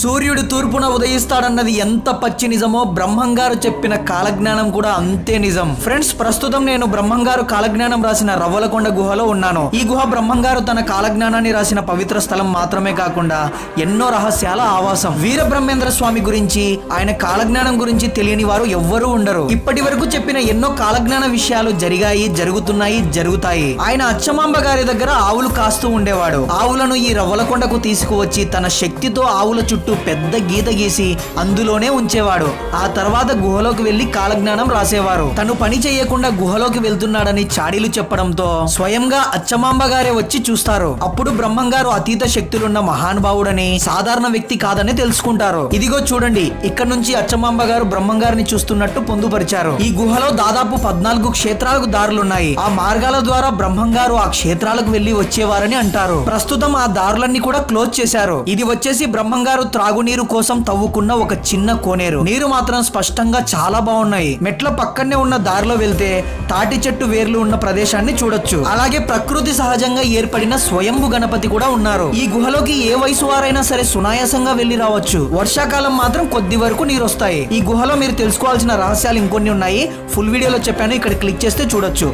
సూర్యుడు తూర్పున ఉదయిస్తాడన్నది ఎంత పచ్చి నిజమో బ్రహ్మంగారు చెప్పిన కాలజ్ఞానం కూడా అంతే నిజం. ఫ్రెండ్స్, ప్రస్తుతం నేను బ్రహ్మంగారు కాలజ్ఞానం రాసిన రవ్వలకొండ గుహలో ఉన్నాను. ఈ గుహ బ్రహ్మంగారు తన కాలజ్ఞానాన్ని రాసిన పవిత్ర స్థలం మాత్రమే కాకుండా ఎన్నో రహస్యాల ఆవాసం. వీరబ్రహ్మేంద్ర స్వామి గురించి, ఆయన కాలజ్ఞానం గురించి తెలియని వారు ఎవ్వరూ ఉండరు. ఇప్పటి వరకు చెప్పిన ఎన్నో కాలజ్ఞాన విషయాలు జరిగాయి, జరుగుతున్నాయి, జరుగుతాయి. ఆయన అచ్చమాంబ గారి దగ్గర ఆవులు కాస్తూ ఉండేవాడు. ఆవులను ఈ రవ్వలకొండకు తీసుకువచ్చి తన శక్తితో ఆవుల చుట్టూ పెద్ద గీత గీసి అందులోనే ఉంచేవాడు. ఆ తర్వాత గుహలోకి వెళ్లి కాలజ్ఞానం రాసేవారు. తను పని చేయకుండా గుహలోకి వెళ్తున్నాడని చాడీలు చెప్పడంతో స్వయంగా అచ్చమాంబ గారే వచ్చి చూస్తారు. అప్పుడు బ్రహ్మంగారు అతీత శక్తులున్న మహానుభావుడని, సాధారణ వ్యక్తి కాదని తెలుసుకుంటారు. ఇదిగో చూడండి, ఇక్కడ నుంచి అచ్చమాంబ గారు బ్రహ్మంగారిని చూస్తున్నట్టు పొందుపరిచారు. ఈ గుహలో దాదాపు 14 క్షేత్రాలకు దారులున్నాయి. ఆ మార్గాల ద్వారా బ్రహ్మంగారు ఆ క్షేత్రాలకు వెళ్లి వచ్చేవారని అంటారు. ప్రస్తుతం ఆ దారులన్నీ కూడా క్లోజ్ చేశారు. ఇది వచ్చేసి బ్రహ్మంగారు త్రాగునీరు కోసం తవ్వుకున్న ఒక చిన్న కోనేరు. నీరు మాత్రం స్పష్టంగా చాలా బాగున్నాయి. మెట్ల పక్కనే ఉన్న దారిలో వెళ్తే తాటి చెట్టు వేర్లు ఉన్న ప్రదేశాన్ని చూడొచ్చు. అలాగే ప్రకృతి సహజంగా ఏర్పడిన స్వయంభు గణపతి కూడా ఉన్నారు. ఈ గుహలోకి ఏ వయసు వారైనా సరే సునాయాసంగా వెళ్లి రావచ్చు. వర్షాకాలం మాత్రం కొద్ది వరకు నీరు వస్తాయి. ఈ గుహలో మీరు తెలుసుకోవాల్సిన రహస్యాలు ఇంకొన్ని ఉన్నాయి. ఫుల్ వీడియోలో చెప్పాను, ఇక్కడ క్లిక్ చేస్తే చూడొచ్చు.